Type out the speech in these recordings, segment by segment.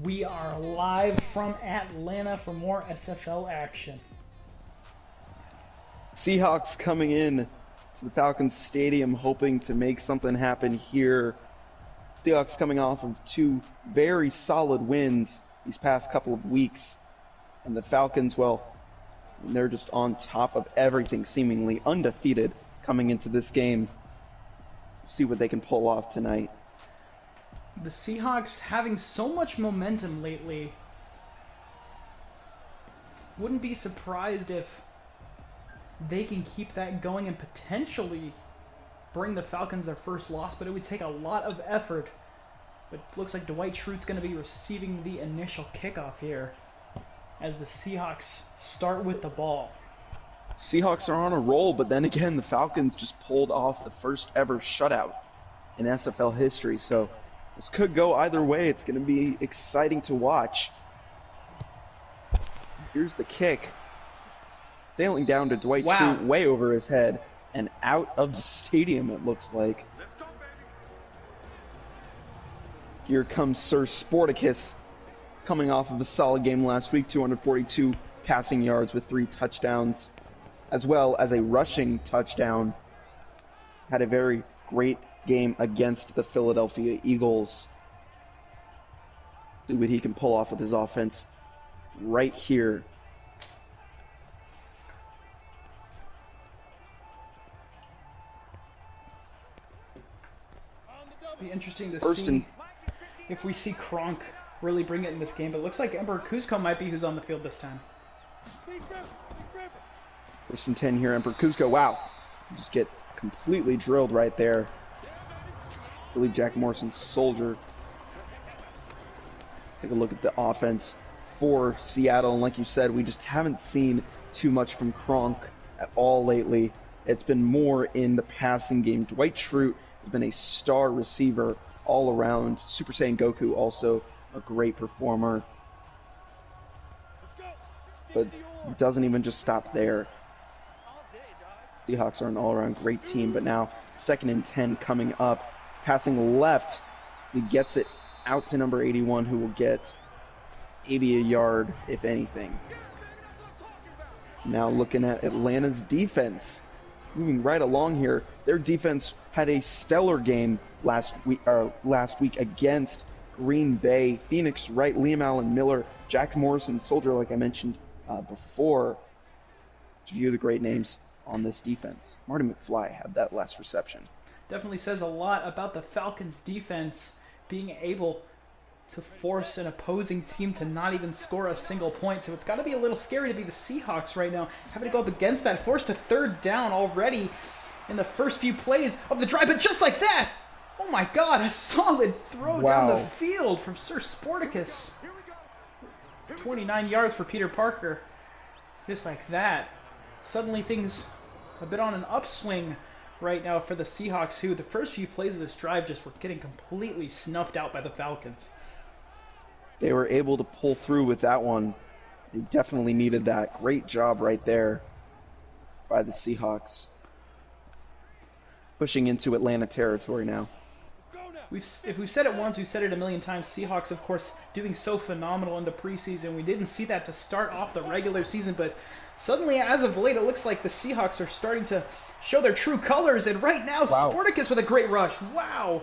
We are live from Atlanta for more SFL action. Seahawks coming in to the Falcons Stadium hoping to make something happen here. Seahawks coming off of two very solid wins these past couple of weeks. And the Falcons, well, they're just on top of everything, seemingly undefeated coming into this game. See what they can pull off tonight. The Seahawks having so much momentum lately. Wouldn't be surprised if they can keep that going and potentially bring the Falcons their first loss, but it would take a lot of effort. But it looks like Dwight Schrute's going to be receiving the initial kickoff here as the Seahawks start with the ball. Seahawks are on a roll, but then again, the Falcons just pulled off the first ever shutout in SFL history, so this could go either way. It's going to be exciting to watch. Here's the kick. Sailing down to Dwight Schrute, way over his head, and out of the stadium, it looks like. Here comes Sir Sporticus, coming off of a solid game last week, 242 passing yards with 3 touchdowns, as well as a rushing touchdown. Had a very great game against the Philadelphia Eagles. See what he can pull off with his offense right here. Be interesting to see if we see Kronk really bring it in this game, but it looks like Emperor Kuzco might be who's on the field this time. First and 10 here, Emperor Kuzco. Wow, just get completely drilled right there. I believe Jack Morrison's soldier. Take a look at the offense for Seattle, and like you said, we just haven't seen too much from Kronk at all lately. It's been more in the passing game. Dwight Schrute has been a star receiver all around. Super Saiyan Goku also a great performer. But doesn't even just stop there. Seahawks are an all-around great team, but now 2nd and 10 coming up. Passing left, he gets it out to number 81, who will get maybe a yard, if anything. Now looking at Atlanta's defense. Moving right along here, their defense had a stellar game last week against Green Bay. Phoenix Wright, Liam Allen Miller, Jack Morrison, Soldier, like I mentioned before. A few of the great names on this defense. Marty McFly had that last reception. Definitely says a lot about the Falcons' defense being able to force an opposing team to not even score a single point. So it's got to be a little scary to be the Seahawks right now, having to go up against that. Forced to 3rd down already in the first few plays of the drive, but just like that, oh my God, a solid throw down the field from Sir Sporticus. 29 yards for Peter Parker. Just like that. Suddenly things a bit on an upswing right now for the Seahawks, who the first few plays of this drive just were getting completely snuffed out by the Falcons. They were able to pull through with that one. They definitely needed that. Great job right there by the Seahawks. Pushing into Atlanta territory now. If we've said it once, we've said it a million times. Seahawks, of course, doing so phenomenal in the preseason. We didn't see that to start off the regular season, but suddenly, as of late, it looks like the Seahawks are starting to show their true colors. And right now, Sporticus with a great rush. Wow.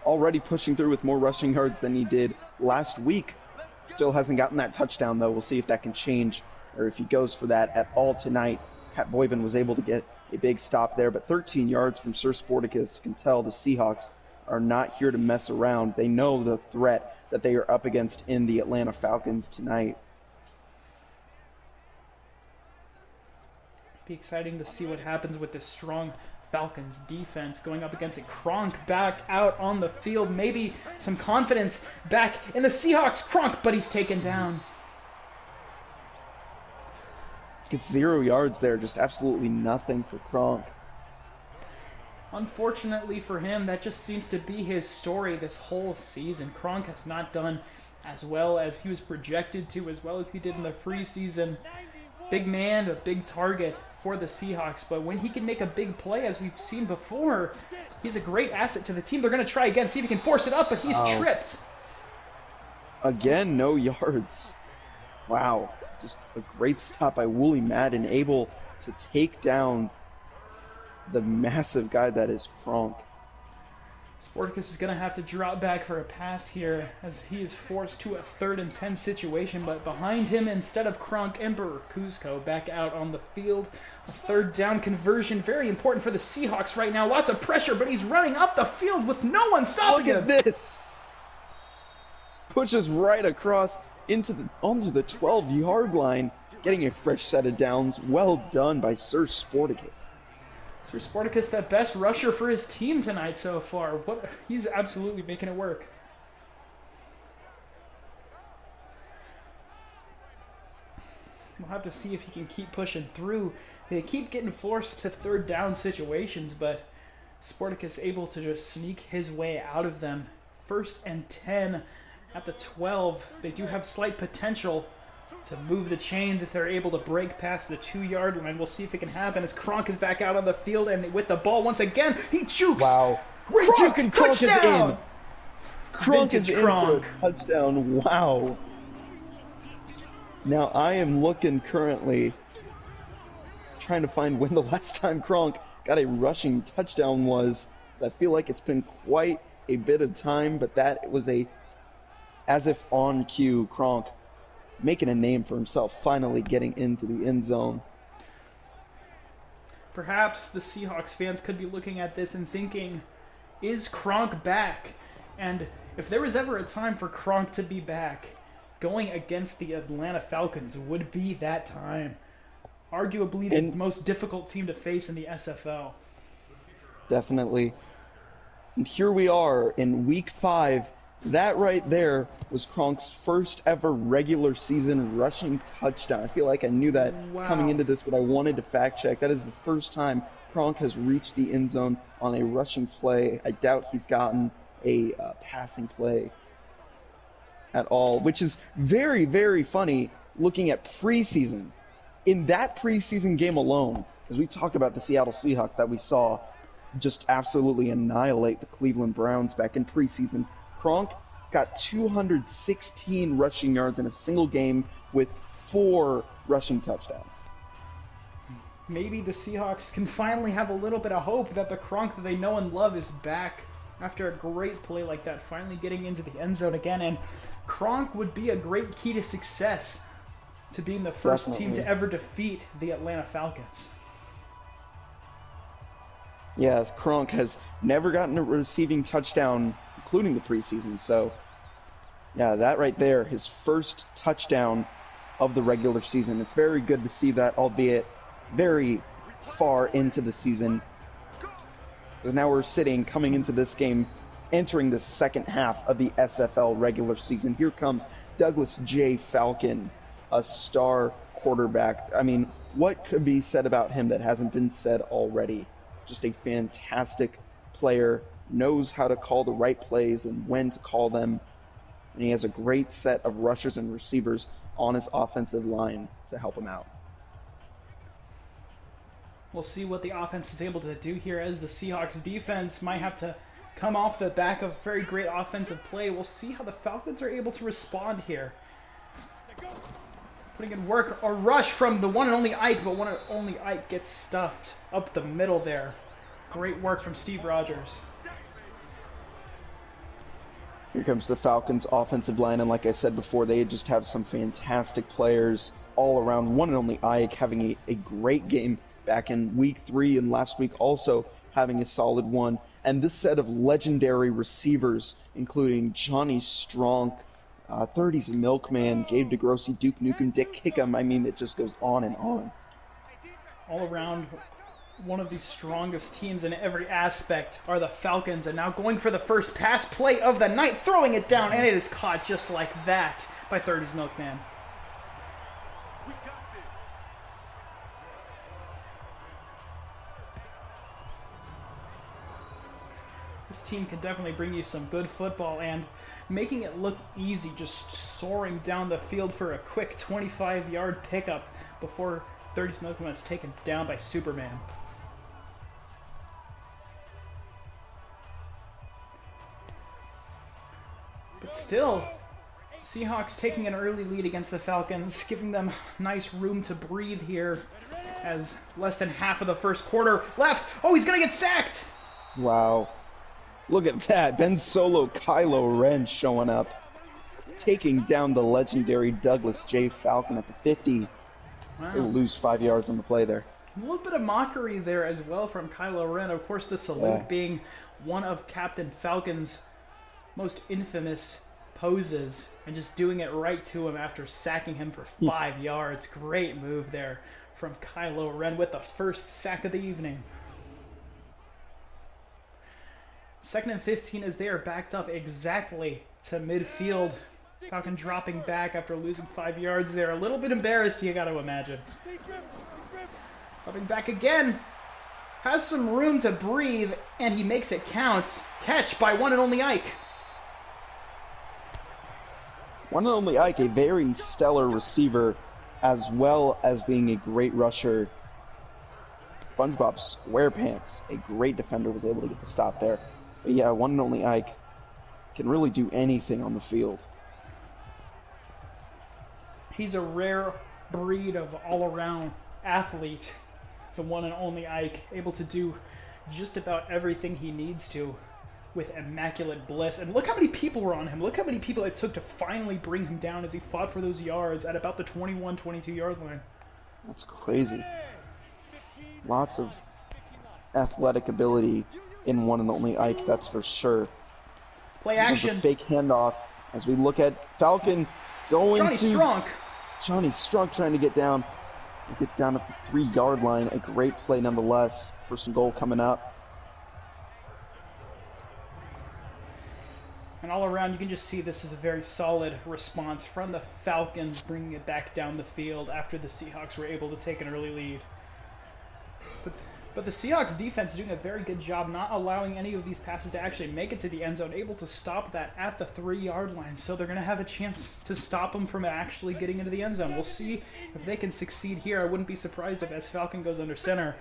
Already pushing through with more rushing yards than he did last week. Still hasn't gotten that touchdown, though. We'll see if that can change or if he goes for that at all tonight. Pat Boyven was able to get a big stop there, but 13 yards from Sir Sporticus can tell the Seahawks are not here to mess around. They know the threat that they are up against in the Atlanta Falcons tonight. Be exciting to see what happens with this strong Falcons defense going up against a Kronk back out on the field. Maybe some confidence back in the Seahawks. Kronk, but he's taken down. Gets 0 yards there, just absolutely nothing for Kronk. Unfortunately for him, that just seems to be his story this whole season. Kronk has not done as well as he was projected to, as well as he did in the preseason. Big man, a big target for the Seahawks, but when he can make a big play, as we've seen before, he's a great asset to the team. They're going to try again, see if he can force it up, but he's tripped. Again, no yards. Wow. Just a great stop by Wooly Madden, able to take down the massive guy that is Kronk. Sporticus is going to have to drop back for a pass here as he is forced to a 3rd and 10 situation, but behind him, instead of Kronk, Emperor Kuzco back out on the field. A 3rd down conversion, very important for the Seahawks right now. Lots of pressure, but he's running up the field with no one stopping him. Look at this! Pushes right across onto the 12-yard line, getting a fresh set of downs. Well done by Sir Sporticus. Sir Sporticus, the best rusher for his team tonight so far. He's absolutely making it work. We'll have to see if he can keep pushing through. They keep getting forced to 3rd down situations, but Sporticus able to just sneak his way out of them. 1st and 10 at the 12. They do have slight potential to move the chains if they're able to break past the 2-yard line. We'll see if it can happen as Kronk is back out on the field, and with the ball once again, he jukes. Wow. Great juke, and Kronk is in. Kronk is in for a touchdown. Wow. Now I am looking currently, trying to find when the last time Kronk got a rushing touchdown was. So I feel like it's been quite a bit of time, but that was as if on cue, Kronk making a name for himself, finally getting into the end zone. Perhaps the Seahawks fans could be looking at this and thinking, is Kronk back? And if there was ever a time for Kronk to be back, going against the Atlanta Falcons would be that time. Arguably the most difficult team to face in the SFL. Definitely. And here we are in week 5. That right there was Kronk's first ever regular season rushing touchdown. I feel like I knew that coming into this, but I wanted to fact check. That is the first time Kronk has reached the end zone on a rushing play. I doubt he's gotten a passing play at all, which is very, very funny looking at preseason. In that preseason game alone, as we talk about the Seattle Seahawks that we saw just absolutely annihilate the Cleveland Browns back in preseason, Kronk got 216 rushing yards in a single game with 4 rushing touchdowns. Maybe the Seahawks can finally have a little bit of hope that the Kronk that they know and love is back after a great play like that, finally getting into the end zone again. And Kronk would be a great key to success to being the first team to ever defeat the Atlanta Falcons. Yeah, Kronk has never gotten a receiving touchdown, including the preseason. So, yeah, that right there, his first touchdown of the regular season. It's very good to see that, albeit very far into the season. So now we're coming into this game, entering the second half of the SFL regular season. Here comes Douglas J. Falcon, a star quarterback. I mean, what could be said about him that hasn't been said already? Just a fantastic player, knows how to call the right plays and when to call them. And he has a great set of rushers and receivers on his offensive line to help him out. We'll see what the offense is able to do here, as the Seahawks defense might have to come off the back of very great offensive play. We'll see how the Falcons are able to respond here. Putting in work, a rush from the one and only Ike, but one and only Ike gets stuffed up the middle there. Great work from Steve Rogers. Here comes the Falcons' offensive line, and like I said before, they just have some fantastic players all around. One and only Ike having a great game back in week 3, and last week also having a solid one. And this set of legendary receivers, including Johnny Strong, 30s Milkman, Gabe DeGrossi, Duke Nukem, Dick Kickham. I mean, it just goes on and on. All around, one of the strongest teams in every aspect are the Falcons, and now going for the first pass play of the night, throwing it down, and it is caught just like that by 30s Milkman. This team can definitely bring you some good football, and making it look easy, just soaring down the field for a quick 25-yard pickup before 30's Milkman is taken down by Superman. But still, Seahawks taking an early lead against the Falcons, giving them nice room to breathe here as less than half of the first quarter left. Oh, he's going to get sacked! Wow. Look at that. Ben Solo Kylo Ren showing up, taking down the legendary Douglas J. Falcon at the 50. Wow. They will lose 5 yards on the play there. A little bit of mockery there as well from Kylo Ren. Of course, the salute being one of Captain Falcon's most infamous poses, and just doing it right to him after sacking him for 5 yards. Great move there from Kylo Ren with the first sack of the evening. 2nd and 15 as they are backed up exactly to midfield. Falcon dropping back after losing 5 yards there. A little bit embarrassed, you got to imagine. Dropping back again. Has some room to breathe, and he makes it count. Catch by one and only Ike. One and only Ike, a very stellar receiver, as well as being a great rusher. SpongeBob SquarePants, a great defender, was able to get the stop there. But yeah, one and only Ike can really do anything on the field. He's a rare breed of all-around athlete, the one and only Ike, able to do just about everything he needs to with immaculate bliss. And look how many people were on him. Look how many people it took to finally bring him down as he fought for those yards at about the 21, 22-yard line. That's crazy. Lots of athletic ability in one and only Ike, that's for sure. Play action. There's a fake handoff as we look at Falcon going Johnny Strunk. Johnny Strunk trying to get down at the 3-yard line. A great play nonetheless. First and goal coming up. And all around, you can just see this is a very solid response from the Falcons, bringing it back down the field after the Seahawks were able to take an early lead. But the Seahawks defense is doing a very good job not allowing any of these passes to actually make it to the end zone, able to stop that at the 3-yard line. So they're going to have a chance to stop them from actually getting into the end zone. We'll see if they can succeed here. I wouldn't be surprised if as Falcon goes under center,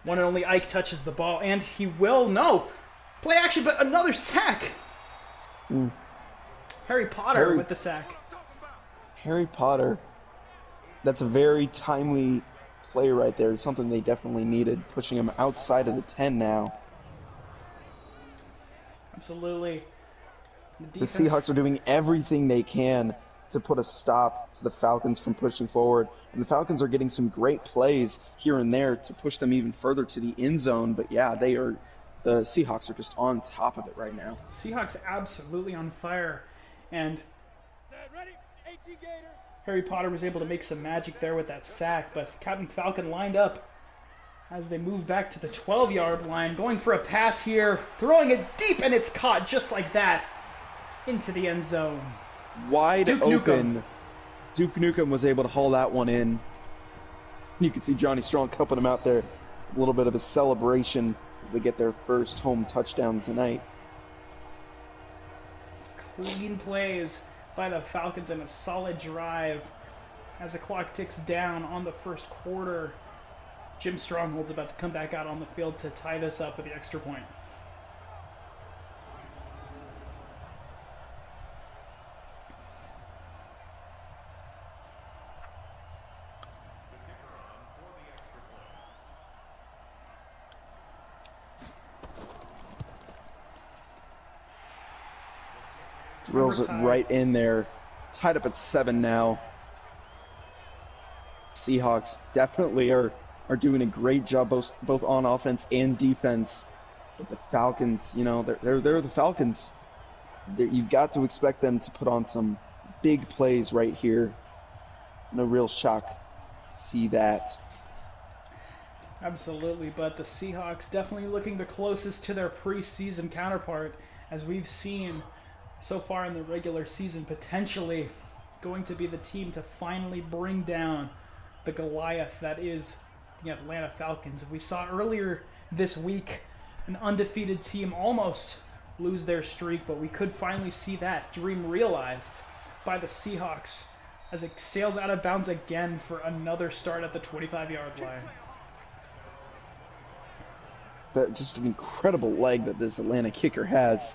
one and only Ike touches the ball, and he will. No! Play action, but another sack! Harry Potter with the sack. Harry Potter. That's a very timely play right there. Something they definitely needed, pushing him outside of the 10 now. Absolutely. The Seahawks are doing everything they can to put a stop to the Falcons from pushing forward. And the Falcons are getting some great plays here and there to push them even further to the end zone. But yeah, the Seahawks are just on top of it right now. Seahawks absolutely on fire. And Harry Potter was able to make some magic there with that sack, but Captain Falcon lined up as they move back to the 12-yard line, going for a pass here, throwing it deep, and it's caught just like that into the end zone. Wide open. Duke Nukem was able to haul that one in. You can see Johnny Strong helping him out there. A little bit of a celebration as they get their first home touchdown tonight. Clean plays by the Falcons and a solid drive as the clock ticks down on the first quarter. Jim Stronghold's about to come back out on the field to tie this up with the extra point. Drills it right in there. Tied up at 7 now. Seahawks definitely are doing a great job both on offense and defense. But the Falcons, you know, they're the Falcons. You've got to expect them to put on some big plays right here. No real shock to see that. Absolutely, but the Seahawks definitely looking the closest to their preseason counterpart, as we've seen so far in the regular season, potentially going to be the team to finally bring down the Goliath that is the Atlanta Falcons. We saw earlier this week an undefeated team almost lose their streak, but we could finally see that dream realized by the Seahawks as it sails out of bounds again for another start at the 25-yard line. Just an incredible leg that this Atlanta kicker has.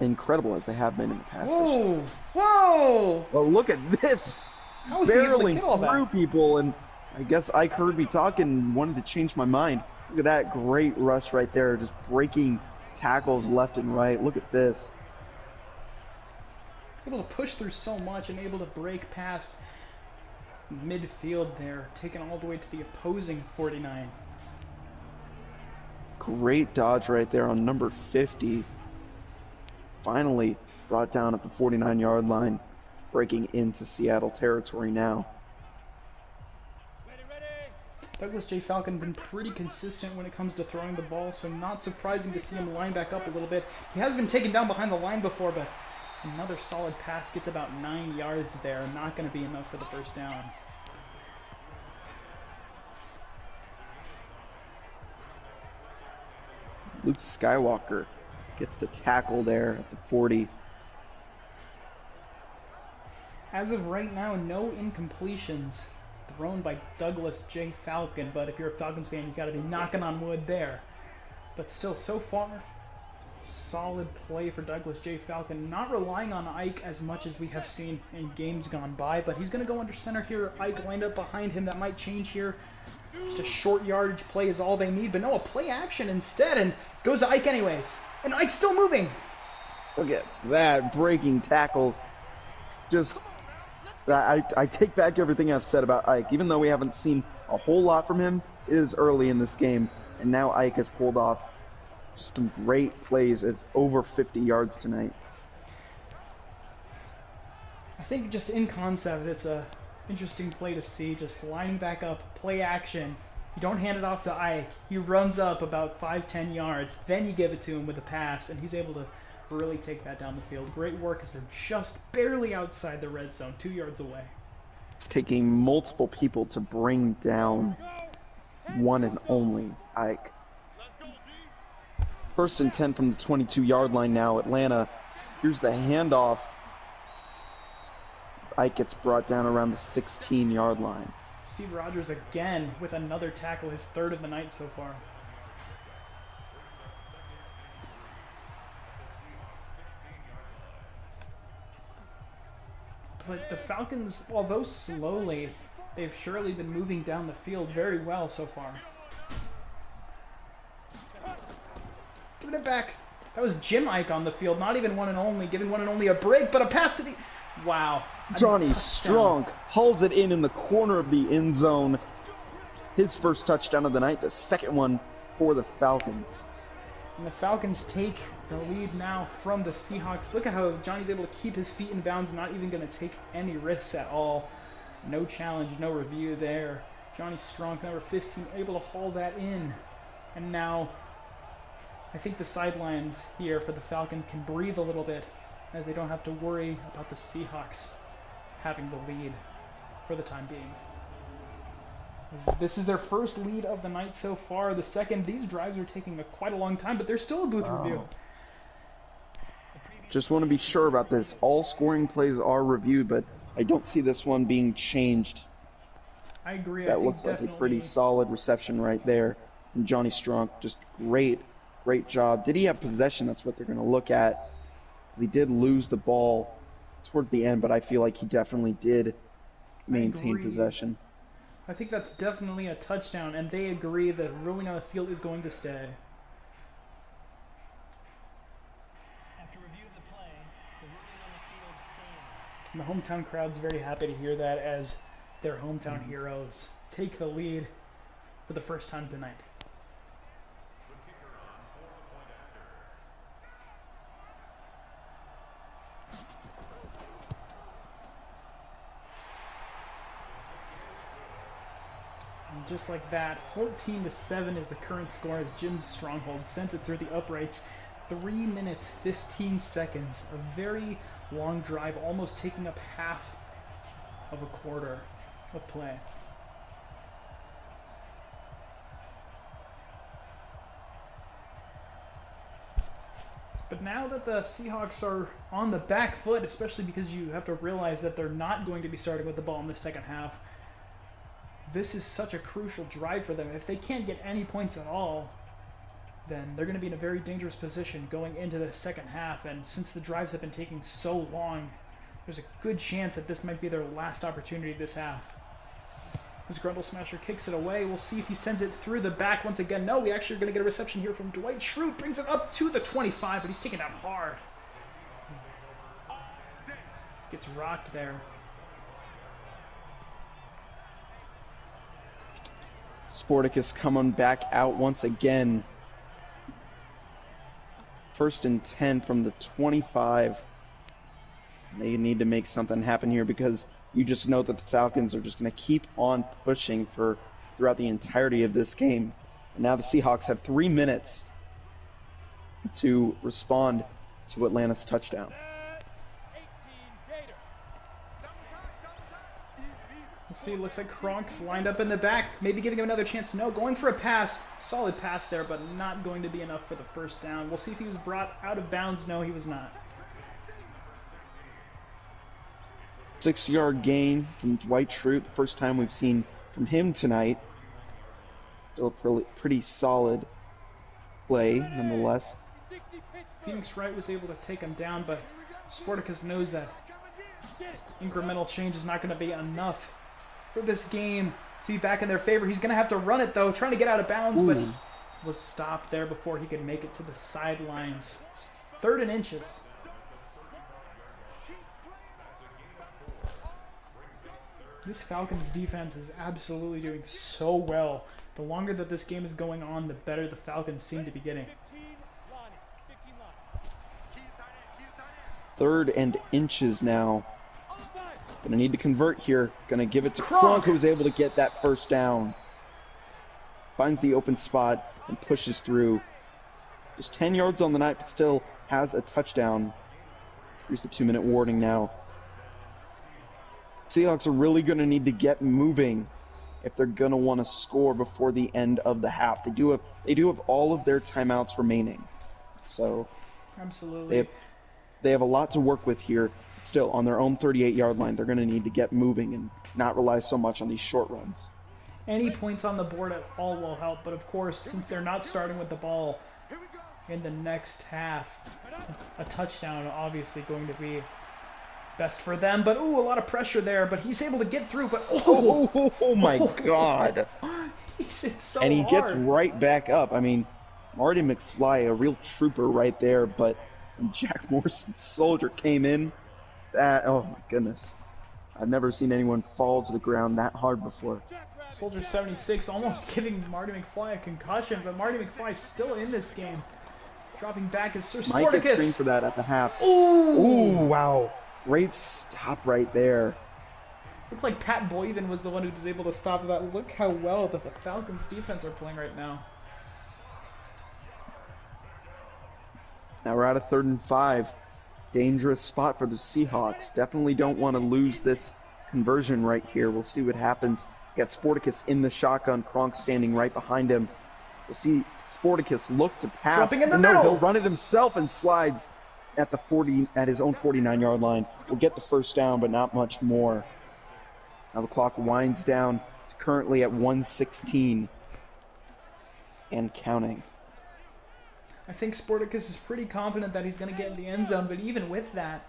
incredible as they have been in the past. I should say. Whoa! Whoa! Well, look at this. How was he able to Barreling get all through that? people, and I guess Ike heard me talking and wanted to change my mind. Look at that great rush right there, just breaking tackles left and right. Look at this. Able to push through so much and able to break past midfield there, taking all the way to the opposing 49. Great dodge right there on number 50. Finally brought down at the 49-yard line, breaking into Seattle territory now. Ready, ready. Douglas J. Falcon been pretty consistent when it comes to throwing the ball, so not surprising to see him line back up a little bit. He has been taken down behind the line before, but another solid pass gets about 9 yards there. Not going to be enough for the first down. Luke Skywalker gets the tackle there at the 40. As of right now, no incompletions thrown by Douglas J. Falcon, but if you're a Falcons fan, you got to be knocking on wood there. But still, so far, solid play for Douglas J. Falcon. Not relying on Ike as much as we have seen in games gone by, but he's going to go under center here. Ike lined up behind him. That might change here. Just a short yardage play is all they need, but no, a play action instead, and goes to Ike anyways. And Ike's still moving. Look at that, breaking tackles. Just, I take back everything I've said about Ike. Even though we haven't seen a whole lot from him, it is early in this game, and now Ike has pulled off just some great plays. It's over 50 yards tonight. I think just in concept, it's a interesting play to see. Just lining back up, play action. You don't hand it off to Ike. He runs up about 5-10 yards. Then you give it to him with a pass, and he's able to really take that down the field. Great work as they're just barely outside the red zone, 2 yards away. It's taking multiple people to bring down one and only Ike. First and 10 from the 22-yard line now. Atlanta, here's the handoff. As Ike gets brought down around the 16-yard line. Steve Rogers again with another tackle, his third of the night so far. But the Falcons, although slowly, they've surely been moving down the field very well so far. Giving it back. That was Jim Ike on the field, not even one and only, giving one and only a break, but a pass to the... Wow. Johnny Touchdown. Strunk hauls it in the corner of the end zone. His first touchdown of the night, the second one for the Falcons. And the Falcons take the lead now from the Seahawks. Look at how Johnny's able to keep his feet in bounds, not even going to take any risks at all. No challenge, no review there. Johnny Strunk, number 15, able to haul that in. And now I think the sidelines here for the Falcons can breathe a little bit as they don't have to worry about the Seahawks having the lead for the time being. This is their first lead of the night so far. The second, these drives are taking quite a long time, but there's still a booth review. Just want to be sure about this. All scoring plays are reviewed, but I don't see this one being changed. I agree. That looks like a pretty solid reception right there from Johnny Strunk. Just great job. Did he have possession? That's what they're going to look at. Because he did lose the ball towards the end, but I feel like he definitely did maintain possession. I think that's definitely a touchdown, and they agree the ruling on the field is going to stay. After review of the play, the ruling on the field stands. And the hometown crowd's very happy to hear that as their hometown heroes take the lead for the first time tonight. And just like that, 14-7 is the current score as Jim Stronghold sent it through the uprights. 3 minutes, 15 seconds. A very long drive, almost taking up half of a quarter of play. But now that the Seahawks are on the back foot, especially because you have to realize that they're not going to be starting with the ball in the second half, this is such a crucial drive for them. If they can't get any points at all, then they're going to be in a very dangerous position going into the second half. And since the drives have been taking so long, there's a good chance that this might be their last opportunity this half. As Grundle Smasher kicks it away, we'll see if he sends it through the back once again. No, we actually are going to get a reception here from Dwight Schrute. Brings it up to the 25, but he's taken out hard. Gets rocked there. Sporticus coming back out once again. 1st and 10 from the 25. They need to make something happen here because you just know that the Falcons are just going to keep on pushing throughout the entirety of this game. And now the Seahawks have 3 minutes to respond to Atlanta's touchdown. We'll see, it looks like Kronk's lined up in the back, maybe giving him another chance. No, going for a pass. Solid pass there, but not going to be enough for the first down. We'll see if he was brought out of bounds. No, he was not. 6-yard gain from Dwight Schrute, the first time we've seen from him tonight. Still a pretty solid play, nonetheless. Phoenix Wright was able to take him down, but Sporticus knows that incremental change is not going to be enough for this game to be back in their favor. He's going to have to run it, though, trying to get out of bounds, but he was stopped there before he could make it to the sidelines. 3rd and inches. This Falcons defense is absolutely doing so well. The longer that this game is going on, the better the Falcons seem to be getting. 3rd and inches now. Gonna need to convert here. Gonna give it to Kronk, who's able to get that first down. Finds the open spot and pushes through. Just 10 yards on the night, but still has a touchdown. Here's the 2-minute warning now. Seahawks are really gonna need to get moving if they're gonna want to score before the end of the half. They do have all of their timeouts remaining, so absolutely they have a lot to work with here. Still, on their own 38-yard line, they're going to need to get moving and not rely so much on these short runs. Any points on the board at all will help, but of course, since they're not starting with the ball in the next half, a touchdown obviously going to be best for them. But, ooh, a lot of pressure there, but he's able to get through, but, oh my God. He's hit so and he hard. Gets right back up. I mean, Marty McFly, a real trooper right there, but when Jack Morrison's soldier came in, oh my goodness. I've never seen anyone fall to the ground that hard before. Soldier 76 almost giving Marty McFly a concussion, but Marty McFly still in this game. Dropping back is Sir Sporticus. Might get screened for that at the half. Ooh, wow. Great stop right there. Looked like Pat Boyden was the one who was able to stop that. Look how well the Falcons defense are playing right now. Now we're at a 3rd and 5. Dangerous spot for the Seahawks. Definitely don't want to lose this conversion right here. We'll see what happens. Got Sporticus in the shotgun. Kronk standing right behind him. We'll see Sporticus look to pass. Jumping in the middle. He'll run it himself and slides at his own 49-yard line. We'll get the first down, but not much more. Now the clock winds down. It's currently at 1:16 and counting. I think Sporticus is pretty confident that he's going to get in the end zone, but even with that,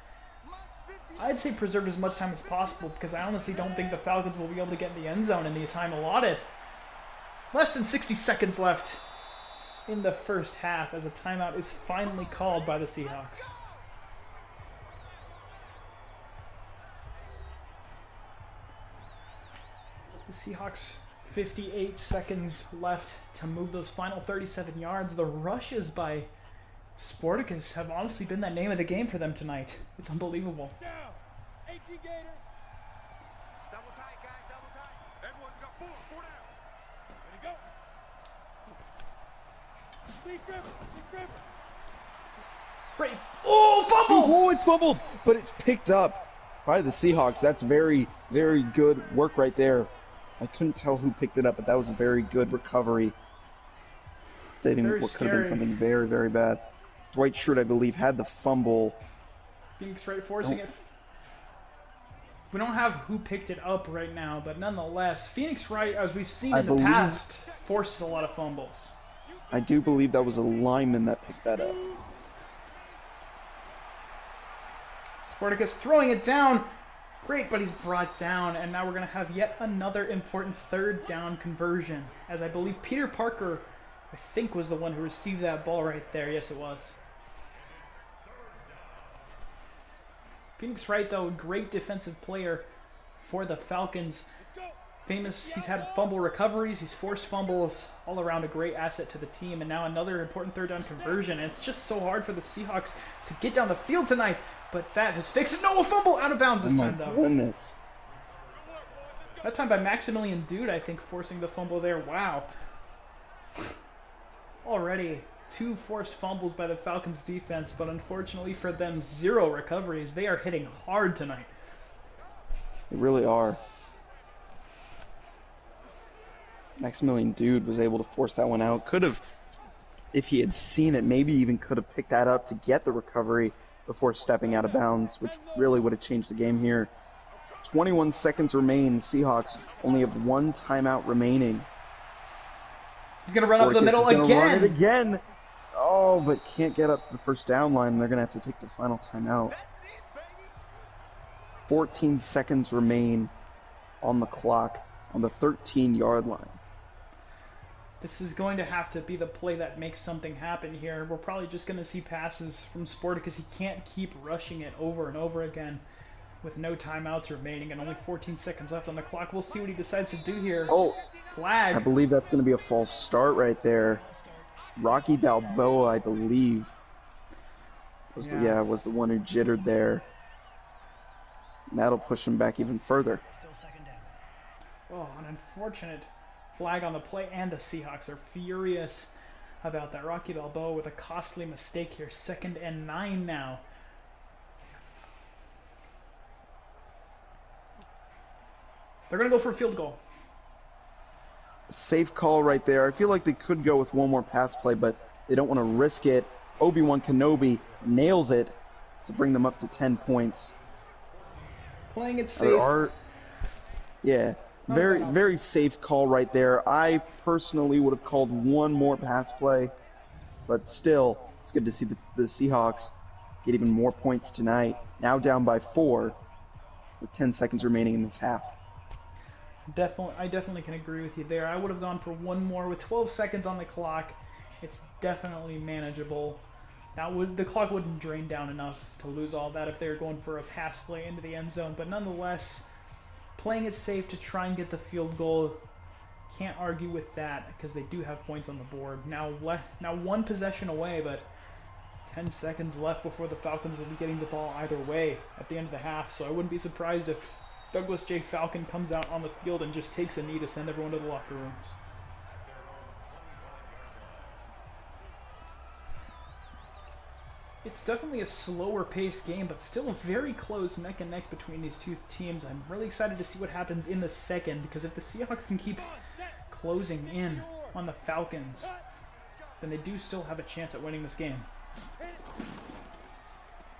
I'd say preserve as much time as possible because I honestly don't think the Falcons will be able to get in the end zone in the time allotted. Less than 60 seconds left in the first half as a timeout is finally called by the Seahawks. The Seahawks 58 seconds left to move those final 37 yards. The rushes by Sporticus have honestly been that name of the game for them tonight. It's unbelievable. Down. 18 Gator. Double tight, guys. Double tight. Everyone's got four down. Ready to go. Leaf River. Great. Oh, fumble! Oh, it's fumbled, but it's picked up by the Seahawks. That's very, very good work right there. I couldn't tell who picked it up, but that was a very good recovery. Saving what could have been something very, very bad. Dwight Schrute, I believe, had the fumble. Phoenix Wright forcing it. We don't have who picked it up right now, but nonetheless, Phoenix Wright, as we've seen in the past, forces a lot of fumbles. I do believe that was a lineman that picked that up. Sporticus throwing it down. Great, but he's brought down, and now we're going to have yet another important third down conversion, as I believe Peter Parker, I think, was the one who received that ball right there. Yes, it was. Phoenix Wright, though, a great defensive player for the Falcons. Famous, he's had fumble recoveries, he's forced fumbles, all around a great asset to the team, and now another important third down conversion, and it's just so hard for the Seahawks to get down the field tonight, but that has fixed it. No, a fumble out of bounds this time, though. Oh my goodness. That time by Maximilian Dude, I think, forcing the fumble there. Wow. Already 2 forced fumbles by the Falcons defense, but unfortunately for them, 0 recoveries. They are hitting hard tonight. They really are. Maximilian Dude was able to force that one out. Could have, if he had seen it, maybe even could have picked that up to get the recovery before stepping out of bounds, which really would have changed the game here. 21 seconds remain. Seahawks only have 1 timeout remaining. He's going to run up the middle again. Run it again. again. Oh, but can't get up to the first down line. They're going to have to take the final timeout. 14 seconds remain on the clock on the 13-yard line. This is going to have to be the play that makes something happen here. We're probably just going to see passes from Sport because he can't keep rushing it over and over again with no timeouts remaining and only 14 seconds left on the clock. We'll see what he decides to do here. Oh, flag. I believe that's going to be a false start right there. Rocky Balboa, I believe, was was the one who jittered there. And that'll push him back even further. Still second down. Oh, an unfortunate flag on the play, and the Seahawks are furious about that. Rocky Balboa with a costly mistake here. 2nd and 9 now. They're going to go for a field goal. Safe call right there. I feel like they could go with one more pass play, but they don't want to risk it. Obi-Wan Kenobi nails it to bring them up to 10 points. Playing it safe. Very safe call right there. I personally would have called one more pass play, but still, it's good to see the Seahawks get even more points tonight. Now down by 4 with 10 seconds remaining in this half. I definitely can agree with you there. I would have gone for one more with 12 seconds on the clock. It's definitely manageable. Now, the clock wouldn't drain down enough to lose all that if they were going for a pass play into the end zone, but nonetheless, playing it safe to try and get the field goal, can't argue with that because they do have points on the board. Now 1 possession away, but 10 seconds left before the Falcons will be getting the ball either way at the end of the half, so I wouldn't be surprised if Douglas J. Falcon comes out on the field and just takes a knee to send everyone to the locker rooms. It's definitely a slower paced game, but still very close neck and neck between these two teams. I'm really excited to see what happens in the second, because if the Seahawks can keep closing in on the Falcons, then they do still have a chance at winning this game.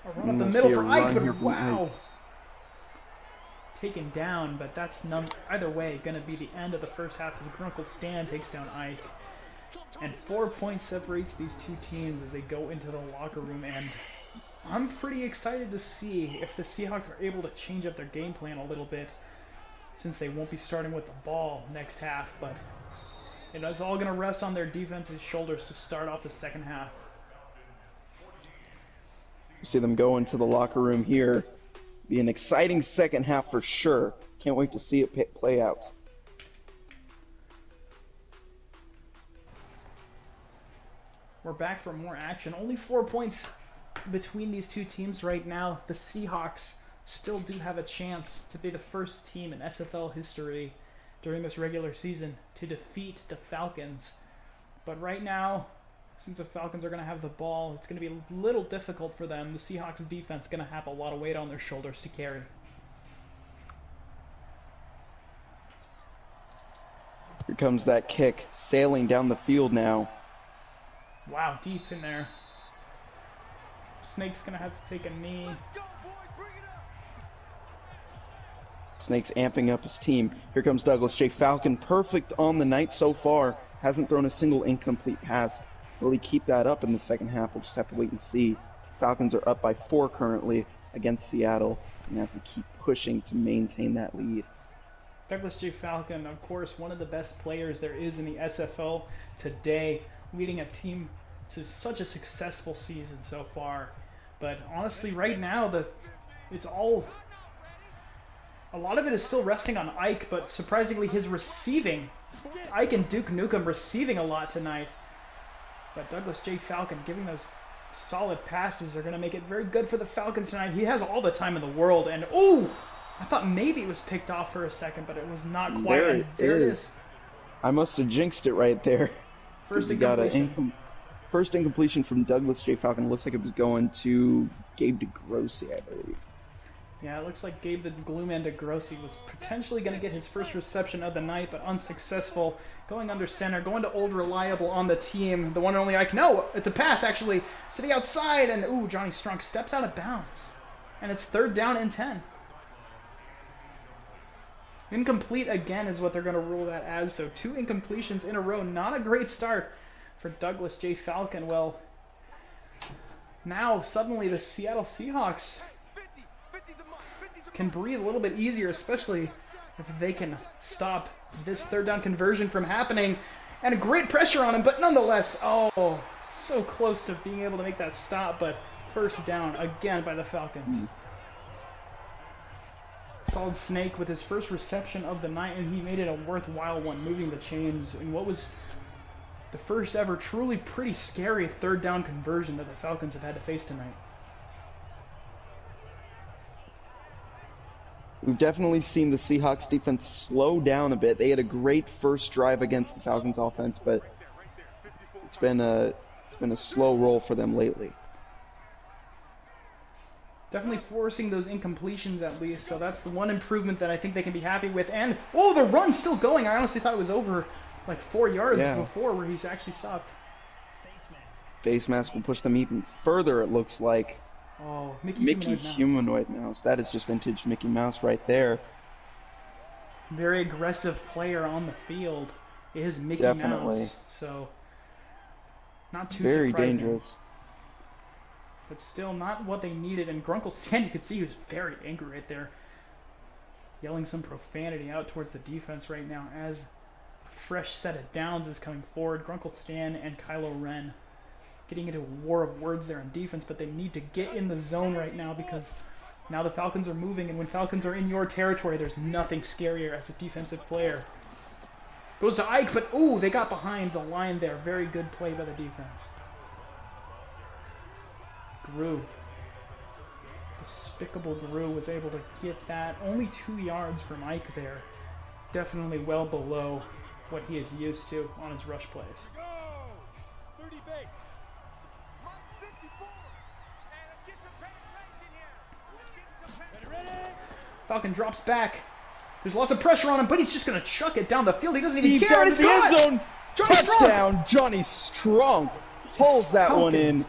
A run up the middle for Ike, but wow! Taken down, but that's either way going to be the end of the first half as Grunkle Stan takes down Ike. And 4 points separates these two teams as they go into the locker room, and I'm pretty excited to see if the Seahawks are able to change up their game plan a little bit, since they won't be starting with the ball next half, but it's all going to rest on their defense's shoulders to start off the second half. You see them go into the locker room here. Be an exciting second half for sure. Can't wait to see it play out. We're back for more action. Only 4 points between these two teams right now. The Seahawks still do have a chance to be the first team in SFL history during this regular season to defeat the Falcons. But right now, since the Falcons are going to have the ball, it's going to be a little difficult for them. The Seahawks defense is going to have a lot of weight on their shoulders to carry. Here comes that kick, sailing down the field now. Wow, deep in there. Snake's going to have to take a knee. Snake's amping up his team. Here comes Douglas J. Falcon, perfect on the night so far. Hasn't thrown a single incomplete pass. Will he keep that up in the second half? We'll just have to wait and see. Falcons are up by 4 currently against Seattle, and have to keep pushing to maintain that lead. Douglas J. Falcon, of course, one of the best players there is in the SFL today, leading a team to such a successful season so far. But honestly, right now, a lot of it is still resting on Ike, but surprisingly his receiving, Ike and Duke Nukem receiving a lot tonight. But Douglas J. Falcon giving those solid passes are going to make it very good for the Falcons tonight. He has all the time in the world, and ooh, I thought maybe it was picked off for a second, but it was not quite. There it is. I must have jinxed it right there. First incompletion. First incompletion from Douglas J. Falcon. It looks like it was going to Gabe DeGrossi, I believe. Yeah, it looks like Gabe the Glueman DeGrossi was potentially going to get his first reception of the night, but unsuccessful. Going under center, going to Old Reliable on the team. The one and only Ike. No, it's a pass, actually, to the outside. And, ooh, Johnny Strunk steps out of bounds. And it's 3rd down and 10. Incomplete again is what they're going to rule that as. So 2 incompletions in a row. Not a great start for Douglas J. Falcon. Well, now suddenly the Seattle Seahawks can breathe a little bit easier, especially if they can stop this 3rd down conversion from happening. And a great pressure on him, but nonetheless, oh, so close to being able to make that stop, but 1st down again by the Falcons. Solid Snake with his first reception of the night, and he made it a worthwhile one, moving the chains in what was the first ever truly pretty scary 3rd down conversion that the Falcons have had to face tonight. We've definitely seen the Seahawks defense slow down a bit. They had a great first drive against the Falcons offense, but it's been a slow roll for them lately. Definitely forcing those incompletions at least, so that's the one improvement that I think they can be happy with. And, oh, the run's still going. I honestly thought it was over like 4 yards before where he's actually stopped. Face mask will push them even further, it looks like. Oh, Mickey Humanoid Mouse. That is just vintage Mickey Mouse right there. Very aggressive player on the field is Mickey Mouse. So, not too very surprising. Dangerous. But still not what they needed. And Grunkle Stan, you could see he was very angry right there. Yelling some profanity out towards the defense right now as a fresh set of downs is coming forward. Grunkle Stan and Kylo Ren getting into a war of words there on defense, but they need to get in the zone right now because now the Falcons are moving, and when Falcons are in your territory, there's nothing scarier as a defensive player. Goes to Ike, but ooh, they got behind the line there. Very good play by the defense. Gru. Despicable Gru was able to get that. Only 2 yards from Ike there. Definitely well below what he is used to on his rush plays. Go! 30 base. 54. And let's get some penetration here. Let's get some penetration. Ready? Falcon drops back. There's lots of pressure on him, but he's just going to chuck it down the field. He doesn't even Deep care. down to the end zone. Johnny Touchdown. Johnny Strunk pulls that Falcon. one in.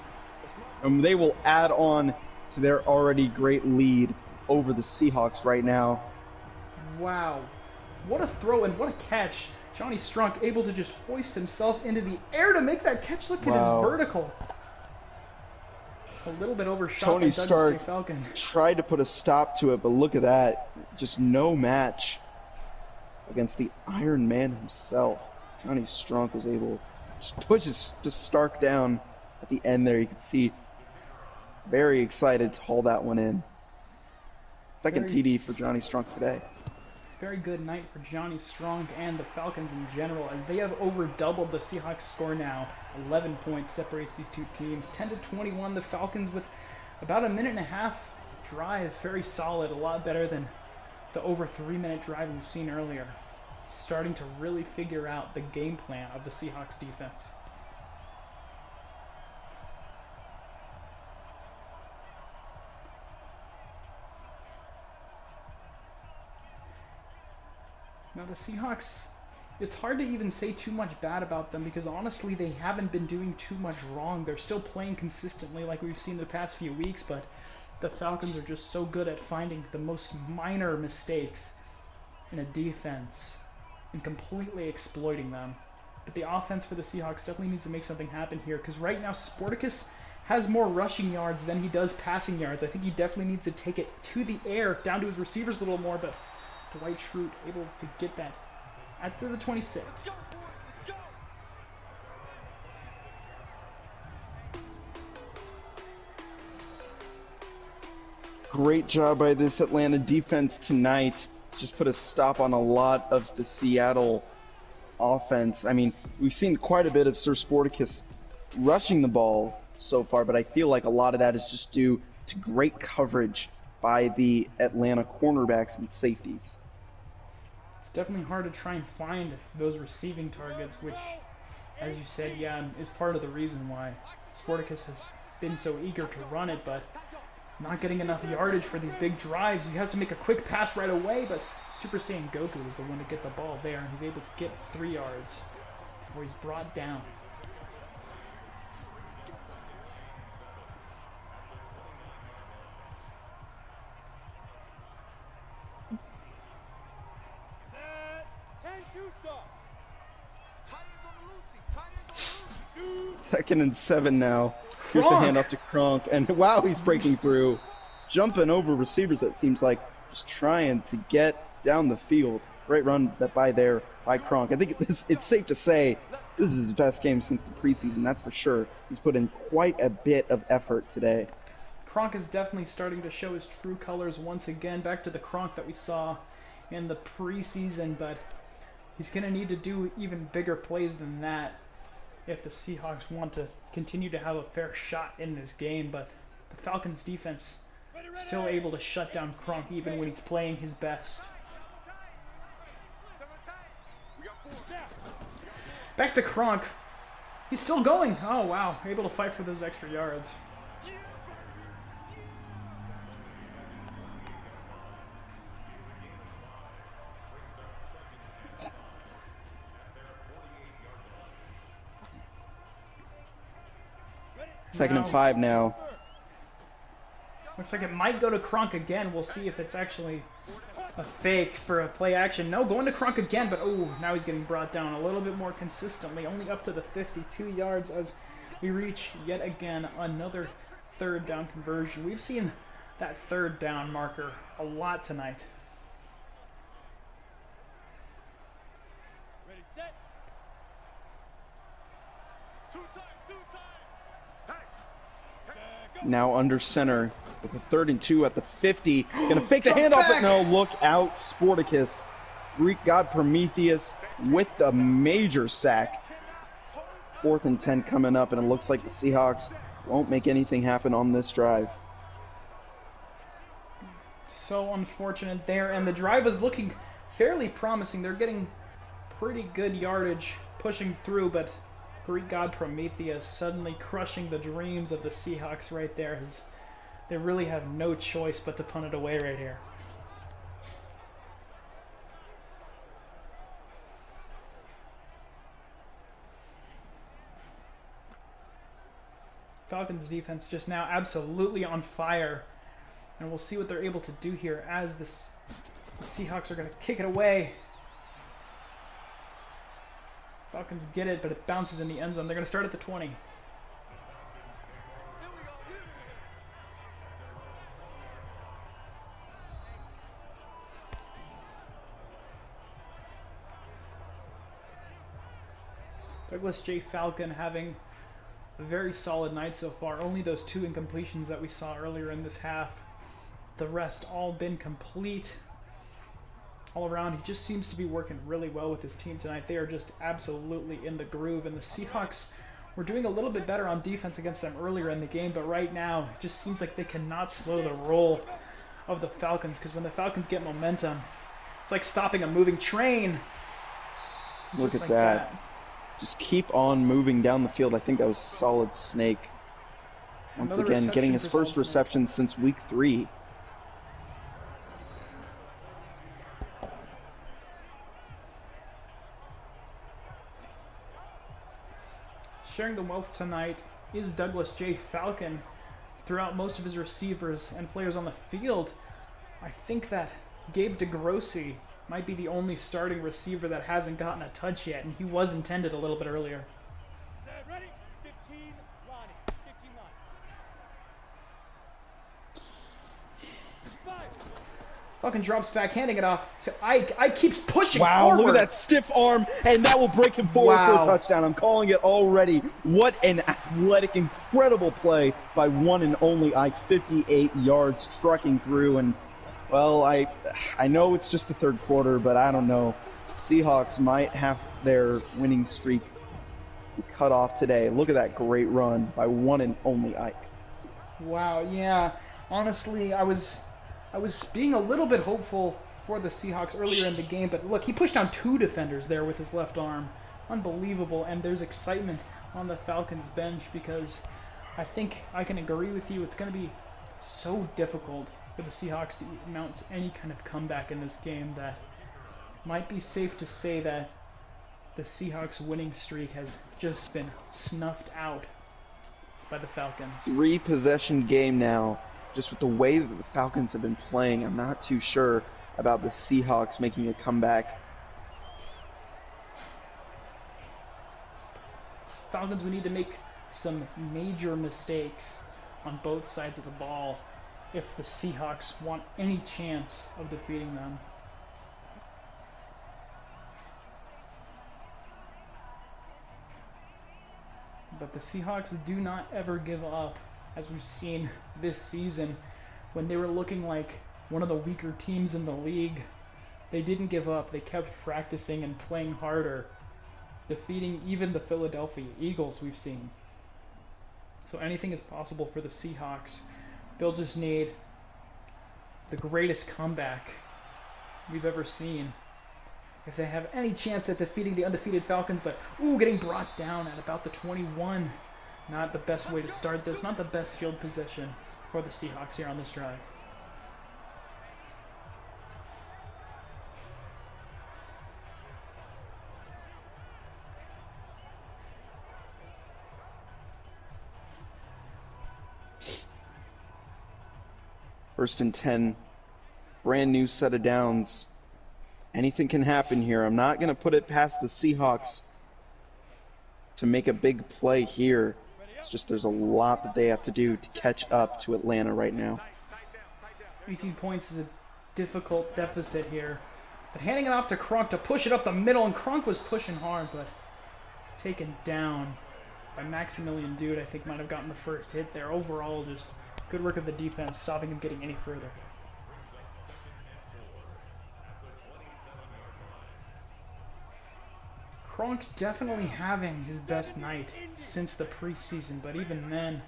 And they will add on to their already great lead over the Seahawks right now. Wow. What a throw and what a catch. Johnny Strunk able to just hoist himself into the air to make that catch. Look at his vertical. A little bit overshot Tony by Stark Douglas J. Falcon. tried to put a stop to it, but look at that. Just no match against the Iron Man himself. Johnny Strunk was able to just push Stark down at the end there. You can see very excited to haul that one in. Second TD for Johnny Strunk today. Very good night for Johnny Strong and the Falcons in general, as they have over doubled the Seahawks score now. 11 points separates these two teams. 10-21, the Falcons with about a minute and a half drive. Very solid, a lot better than the over 3-minute drive we've seen earlier. Starting to really figure out the game plan of the Seahawks defense. Now the Seahawks, it's hard to even say too much bad about them because honestly they haven't been doing too much wrong. They're still playing consistently like we've seen the past few weeks, but the Falcons are just so good at finding the most minor mistakes in a defense and completely exploiting them. But the offense for the Seahawks definitely needs to make something happen here, because right now Sporticus has more rushing yards than he does passing yards. I think he definitely needs to take it to the air, down to his receivers a little more, but Dwight Schrute able to get that at the 26. Great job by this Atlanta defense tonight. It's just put a stop on a lot of the Seattle offense. I mean, we've seen quite a bit of Sir Sporticus rushing the ball so far, but I feel like a lot of that is just due to great coverage by the Atlanta cornerbacks and safeties. It's definitely hard to try and find those receiving targets, which, as you said, yeah, is part of the reason why Sporticus has been so eager to run it, but not getting enough yardage for these big drives. He has to make a quick pass right away, but Super Saiyan Goku is the one to get the ball there, and he's able to get 3 yards before he's brought down. Second and 7 now. Here's the handoff to Kronk, and wow, he's breaking through. Jumping over receivers, it seems like, just trying to get down the field. Great run by Kronk. I think it's safe to say this is his best game since the preseason, that's for sure. He's put in quite a bit of effort today. Kronk is definitely starting to show his true colors once again, back to the Kronk that we saw in the preseason, but he's going to need to do even bigger plays than that if the Seahawks want to continue to have a fair shot in this game. But the Falcons defense still able to shut down Kronk even when he's playing his best. Back to Kronk. He's still going. Oh wow, able to fight for those extra yards. Second and 5 now. Looks like it might go to Kronk again. We'll see if it's actually a fake for a play action. No, going to Kronk again, but oh, now he's getting brought down a little bit more consistently, only up to the 52 yards as we reach yet again another 3rd down conversion. We've seen that 3rd down marker a lot tonight. Ready, set. 2 times. Now under center with a 3rd and 2 at the 50. Gonna fake the handoff, but no, look out, Sporticus. Greek God Prometheus with the major sack. 4th and 10 coming up, and it looks like the Seahawks won't make anything happen on this drive. So unfortunate there, and the drive is looking fairly promising. They're getting pretty good yardage pushing through, but Greek God Prometheus suddenly crushing the dreams of the Seahawks right there. They really have no choice but to punt it away right here. Falcons defense just now absolutely on fire, and we'll see what they're able to do here as the Seahawks are going to kick it away. Falcons get it, but it bounces in the end zone. They're going to start at the 20. Douglas J. Falcon having a very solid night so far. Only those 2 incompletions that we saw earlier in this half. The rest all been complete. All around, he just seems to be working really well with his team tonight. They are just absolutely in the groove, and the Seahawks were doing a little bit better on defense against them earlier in the game, but right now it just seems like they cannot slow the roll of the Falcons, because when the Falcons get momentum, it's like stopping a moving train. Look at that. Just keep on moving down the field. I think that was solid Snake. Once again, getting his first reception since week 3. Sharing the wealth tonight is Douglas J. Falcon. Throughout most of his receivers and players on the field, I think that Gabe DeGrossi might be the only starting receiver that hasn't gotten a touch yet, and he was intended a little bit earlier. Set, ready? 15, Lonnie. 15 line. 5. Falcon drops back, handing it off to Ike. Ike keeps pushing Wow, forward. look at that stiff arm, and that will break him forward for Wow. a touchdown. I'm calling it already. What an athletic, incredible play by one and only Ike. 58 yards trucking through, and, well, I know it's just the third quarter, but I don't know. Seahawks might have their winning streak cut off today. Look at that great run by one and only Ike. Wow, yeah. Honestly, I was being a little bit hopeful for the Seahawks earlier in the game, but look, he pushed down 2 defenders there with his left arm. Unbelievable, and there's excitement on the Falcons bench because I think I can agree with you. It's going to be so difficult for the Seahawks to mount any kind of comeback in this game that it might be safe to say that the Seahawks winning streak has just been snuffed out by the Falcons. 3-possession game now. Just with the way that the Falcons have been playing, I'm not too sure about the Seahawks making a comeback. Falcons, we need to make some major mistakes on both sides of the ball if the Seahawks want any chance of defeating them. But the Seahawks do not ever give up, as we've seen this season. When they were looking like one of the weaker teams in the league, they didn't give up. They kept practicing and playing harder, defeating even the Philadelphia Eagles we've seen. So anything is possible for the Seahawks. They'll just need the greatest comeback we've ever seen if they have any chance at defeating the undefeated Falcons. But, ooh, getting brought down at about the 21. Not the best way to start this. Not the best field position for the Seahawks here on this drive. First and 10. Brand new set of downs. Anything can happen here. I'm not going to put it past the Seahawks to make a big play here. It's just there's a lot that they have to do to catch up to Atlanta right now. 18 points is a difficult deficit here. But handing it off to Kronk to push it up the middle, and Kronk was pushing hard, but taken down by Maximilian Dude. I think might have gotten the first hit there. Overall, just good work of the defense, stopping him getting any further. Kronk definitely having his best night since the preseason, but even then,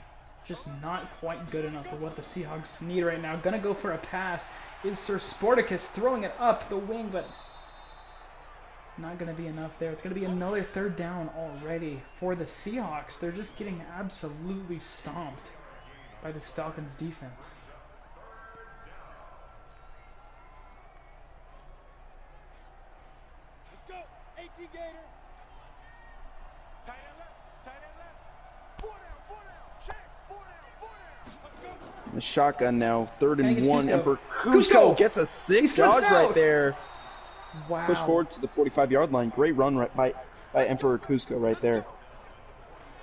just not quite good enough for what the Seahawks need right now. Gonna go for a pass. Is Sir Sporticus throwing it up the wing, but not gonna be enough there. It's gonna be another third down already for the Seahawks. They're just getting absolutely stomped by this Falcons defense. Let's go. 18 Gator. Tight end left. Tight end left. 4 down. 4 down. Check. 4 down. 4 down. Let's go. The shotgun now. 3rd Hey, and it's 1. Cusco. Emperor Cusco! Cusco gets a He 6 slips yards right out! there. Wow. Push forward to the 45-yard line. Great run right by Emperor Cusco right there.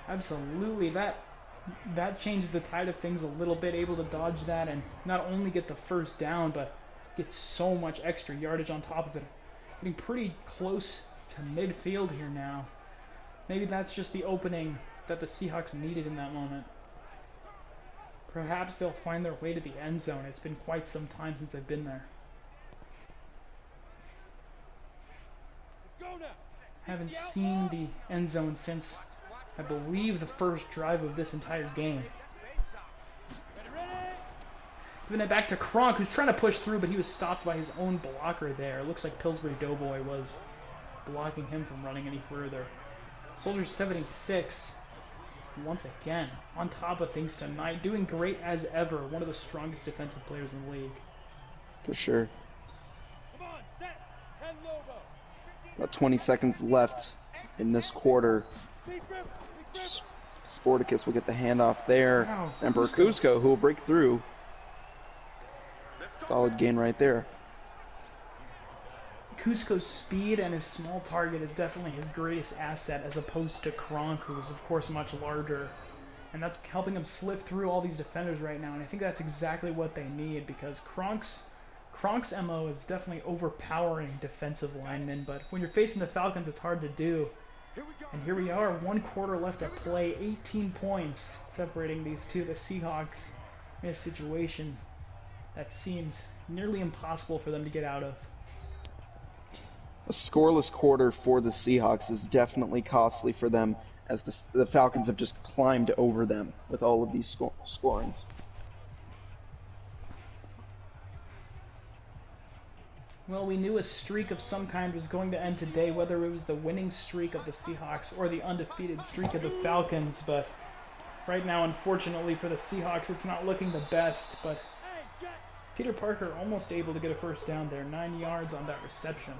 Absolutely. That changed the tide of things a little bit, able to dodge that and not only get the first down, but get so much extra yardage on top of it. Getting pretty close to midfield here now. Maybe that's just the opening that the Seahawks needed in that moment. Perhaps they'll find their way to the end zone. It's been quite some time since I've been there. Let's go now. Haven't seen the end zone since, I believe, the first drive of this entire game. Ready, ready. Giving it back to Kronk, who's trying to push through, but he was stopped by his own blocker there. It looks like Pillsbury Doughboy was blocking him from running any further. Soldier 76, once again, on top of things tonight, doing great as ever. One of the strongest defensive players in the league. For sure. Come on. Set. 10 Lobo. About 20 seconds left in this quarter. Big grip. Big grip. Sporticus will get the handoff there. Wow, It's Emperor Cusco who will break through. Solid gain right there. Cusco's speed and his small target is definitely his greatest asset, as opposed to Kronk, who is of course much larger. And that's helping him slip through all these defenders right now, and I think that's exactly what they need, because Kronk's MO is definitely overpowering defensive linemen, but when you're facing the Falcons, it's hard to do. And here we are, 1 quarter left to play, 18 points separating these two, the Seahawks, in a situation that seems nearly impossible for them to get out of. A scoreless quarter for the Seahawks is definitely costly for them, as the Falcons have just climbed over them with all of these scorings. Well, we knew a streak of some kind was going to end today, whether it was the winning streak of the Seahawks or the undefeated streak of the Falcons, but right now, unfortunately for the Seahawks, it's not looking the best, but Peter Parker almost able to get a first down there, 9 yards on that reception.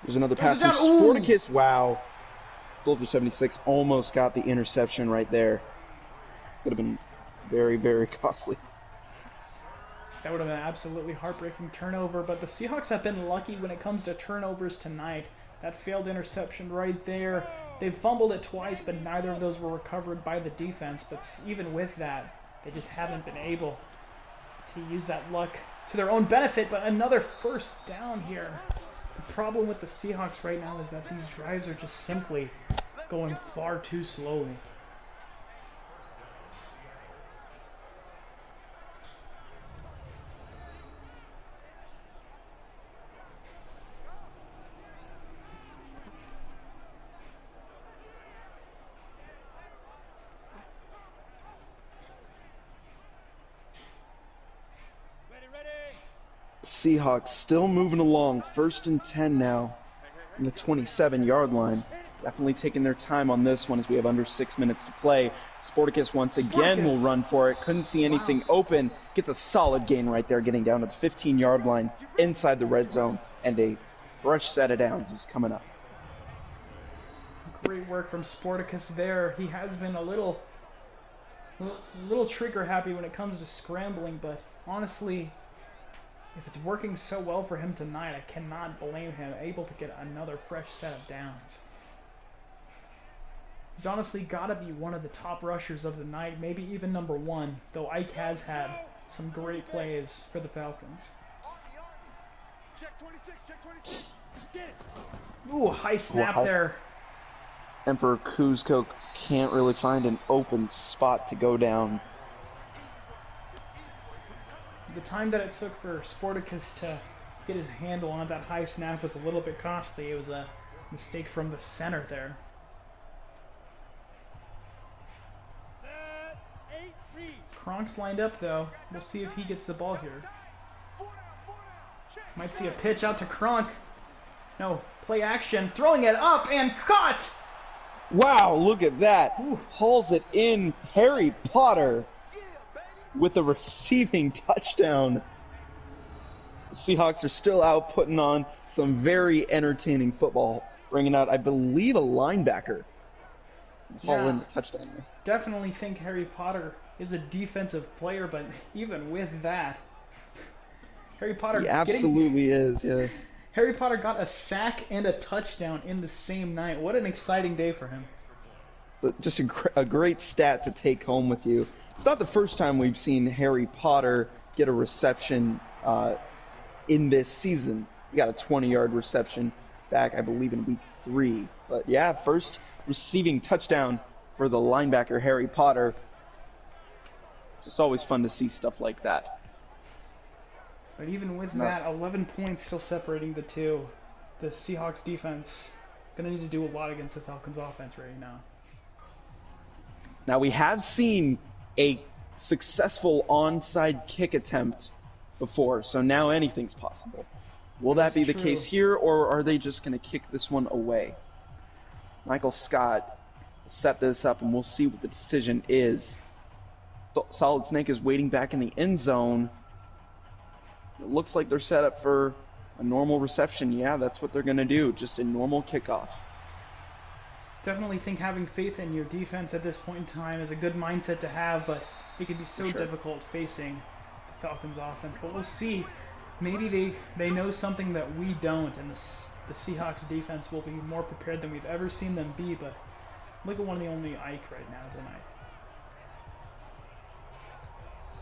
There's another pass from Sporticus. Wow. Soldier 76 almost got the interception right there. Could have been very, very costly. That would have been an absolutely heartbreaking turnover, but the Seahawks have been lucky when it comes to turnovers tonight. That failed interception right there. They've fumbled it twice, but neither of those were recovered by the defense. But even with that, they just haven't been able to use that luck to their own benefit. But another first down here. The problem with the Seahawks right now is that these drives are just simply going far too slowly. Seahawks still moving along, 1st and 10 now on the 27-yard line. Definitely taking their time on this one as we have under 6 minutes to play. Sporticus once again will run for it. Couldn't see anything open. Gets a solid gain right there, getting down to the 15-yard line inside the red zone. And a fresh set of downs is coming up. Great work from Sporticus there. He has been a little trigger happy when it comes to scrambling, but honestly, if it's working so well for him tonight, I cannot blame him. Able to get another fresh set of downs. He's honestly got to be one of the top rushers of the night, maybe even number 1, though Ike has had some great plays for the Falcons. Check 26, check 26. Get it. Ooh, high snap there. Emperor Kuzco can't really find an open spot to go down. The time that it took for Sporticus to get his handle on that high snap was a little bit costly. It was a mistake from the center there. Set, 8, read. Kronk's lined up though. We'll see if he gets the ball here. Might see a pitch out to Kronk. No, play action. Throwing it up and caught! Wow, look at that. Ooh. Hauls it in. Harry Potter with a receiving touchdown. The Seahawks are still out putting on some very entertaining football, bringing out, I believe, a linebacker. Haul in the touchdown there. Definitely think Harry Potter is a defensive player, but even with that, Harry Potter... He absolutely is, yeah. Harry Potter got a sack and a touchdown in the same night. What an exciting day for him. So just a great stat to take home with you. It's not the first time we've seen Harry Potter get a reception in this season. He got a 20-yard reception back, I believe, in week 3. But yeah, first receiving touchdown for the linebacker Harry Potter. It's just always fun to see stuff like that. But even with that, 11 points still separating the two. The Seahawks defense going to need to do a lot against the Falcons offense right now. Now we have seen a successful onside kick attempt before, so now anything's possible. Will that be the case here, or are they just going to kick this one away? Michael Scott set this up, and we'll see what the decision is. Solid Snake is waiting back in the end zone. It looks like they're set up for a normal reception. Yeah, that's what they're going to do. Just a normal kickoff. Definitely think having faith in your defense at this point in time is a good mindset to have, but it can be so difficult facing the Falcons offense. But we'll see. Maybe they know something that we don't, and the Seahawks defense will be more prepared than we've ever seen them be. But look at one of the only Ike right now tonight.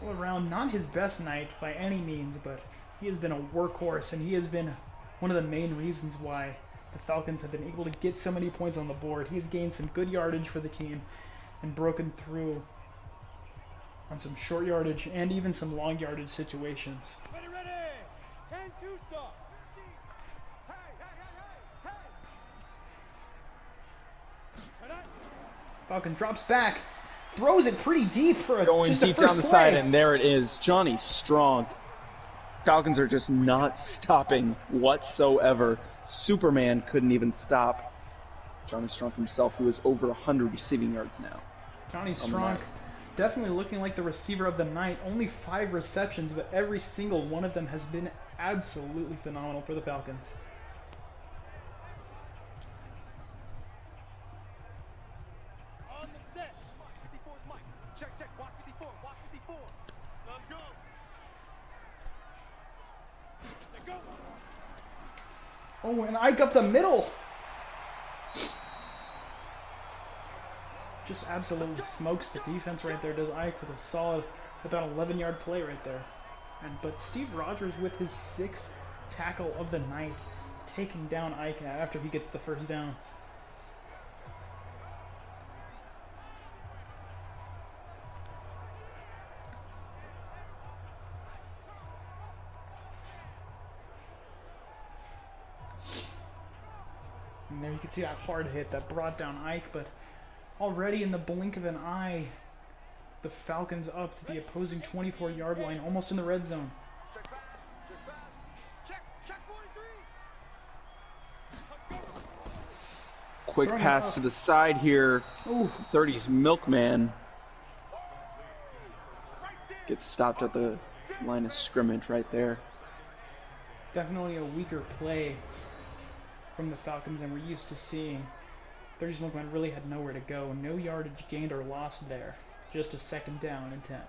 All around, not his best night by any means, but he has been a workhorse, and he has been one of the main reasons why the Falcons have been able to get so many points on the board. He's gained some good yardage for the team and broken through on some short yardage and even some long yardage situations. Ready, ready. 10-2 stop. Hey, hey, hey, hey, hey. Falcon drops back, throws it pretty deep for Going just a deep first down the play. side, and there it is. Johnny Strong. Falcons are just not stopping whatsoever. Superman couldn't even stop Johnny Strong himself, who has over 100 receiving yards now. Johnny Strong definitely looking like the receiver of the night. Only 5 receptions, but every single one of them has been absolutely phenomenal for the Falcons. On the set. 54's Mike. Check, check. Watch 54. Watch 54. Let's go. Let's go. Oh, and Ike up the middle. Just absolutely smokes the defense right there, does Ike, with a solid, about 11-yard play right there. But Steve Rogers with his 6th tackle of the night, taking down Ike after he gets the first down. And there you can see that hard hit that brought down Ike, but already in the blink of an eye, the Falcons up to the opposing 24-yard line, almost in the red zone. Check back. Check back. Check 43. Quick Throwing it pass up. to the side here. Ooh, 30's Milkman Right there. gets stopped at the line of scrimmage right there. definitely a weaker play from the Falcons than we're used to seeing. 30's Milkman really had nowhere to go. No yardage gained or lost there. Just a 2nd down and 10.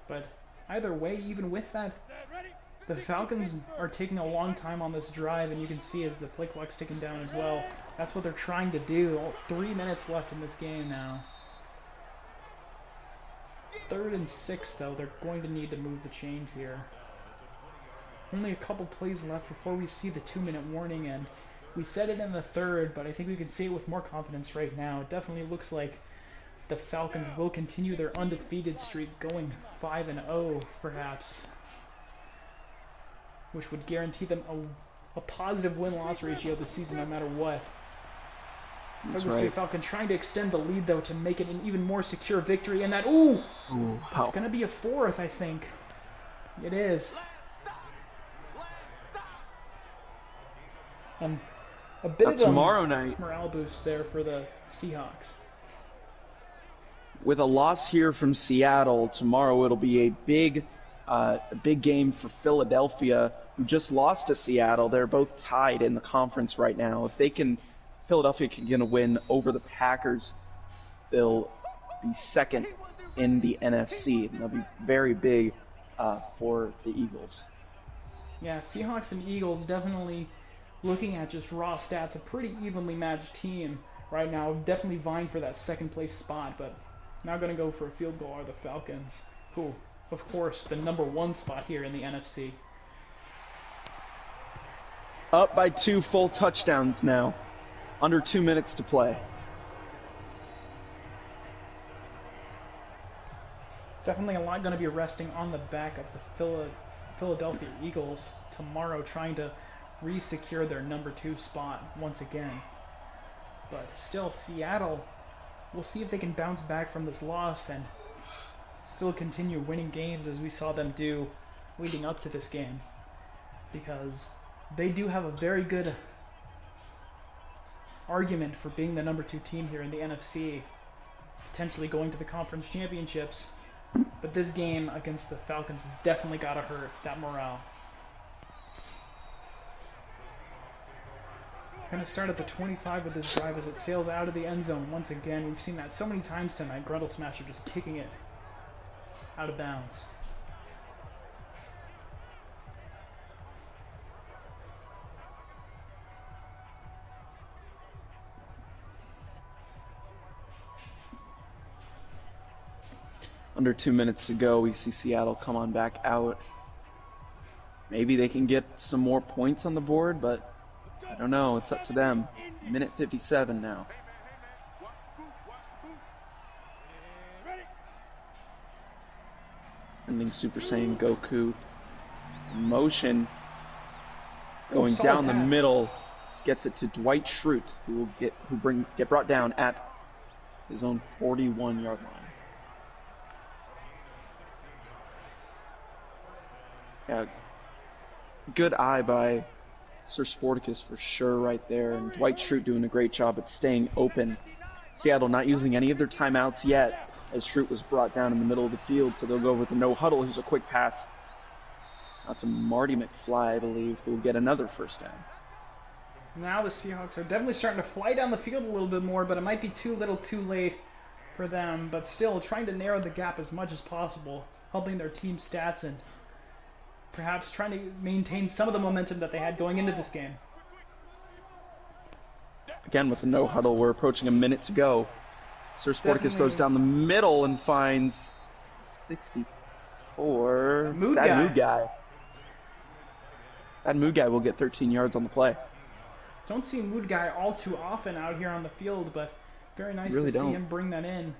But either way, even with that, Set, ready. the Falcons are taking a long time on this drive, and you can see as the play clock's ticking down as well. That's what they're trying to do. 3 minutes left in this game now. 3rd and 6, though. They're going to need to move the chains here. Only a couple plays left before we see the 2-minute warning, and we said it in the 3rd, but I think we can say it with more confidence right now. It definitely looks like the Falcons will continue their undefeated streak, going 5-0 perhaps, which would guarantee them a positive win-loss ratio this season no matter what. That's Douglas J. right. Falcon trying to extend the lead though to make it an even more secure victory, and that, ooh, Ooh, it's pow. gonna be a 4th, I think. It is. Last stop. Last stop. And a bit of Tomorrow night, morale boost there for the Seahawks. with a loss here from Seattle, tomorrow it'll be a big game for Philadelphia, who just lost to Seattle. They're both tied in the conference right now. If Philadelphia can get a win over the Packers, they'll be 2nd in the NFC. And they'll be very big for the Eagles. Yeah, Seahawks and Eagles definitely, looking at just raw stats, a pretty evenly matched team right now. Definitely vying for that 2nd place spot, but now going to go for a field goal are the Falcons, who, of course, the number 1 spot here in the NFC. Up by 2 full touchdowns now. Under 2 minutes to play. Definitely a lot going to be resting on the back of the Philadelphia Eagles tomorrow, trying to re-secure their number 2 spot once again. But still, Seattle, we'll see if they can bounce back from this loss and still continue winning games as we saw them do leading up to this game. Because they do have a very good argument for being the #2 team here in the NFC, potentially going to the conference championships. But this game against the Falcons has definitely got to hurt that morale. Going to start at the 25 with this drive as it sails out of the end zone once again. We've seen that so many times tonight. Grundle Smasher just kicking it out of bounds. Under 2 minutes to go, we see Seattle come on back out. Maybe they can get some more points on the board, but I don't know. It's up to them. Minute 57 now. Ending Super Saiyan Goku. Motion. Going down the middle. Gets it to Dwight Schrute, who will get brought down at his own 41-yard line. Yeah, good eye by Sir Sporticus for sure right there, and Dwight Schrute doing a great job at staying open. Seattle not using any of their timeouts yet, as Schrute was brought down in the middle of the field, so they'll go with a no huddle. Here's a quick pass out to Marty McFly, I believe, who will get another first down. Now the Seahawks are definitely starting to fly down the field a little bit more, but it might be too little too late for them, but still trying to narrow the gap as much as possible, helping their team stats and perhaps trying to maintain some of the momentum that they had going into this game. Again, with the no huddle, we're approaching a minute to go. Sir Sporticus throws down the middle and finds 64. Sad Mood Guy. That Mood Guy will get 13 yards on the play. Don't see Mood Guy all too often out here on the field, but very nice really to see him bring that in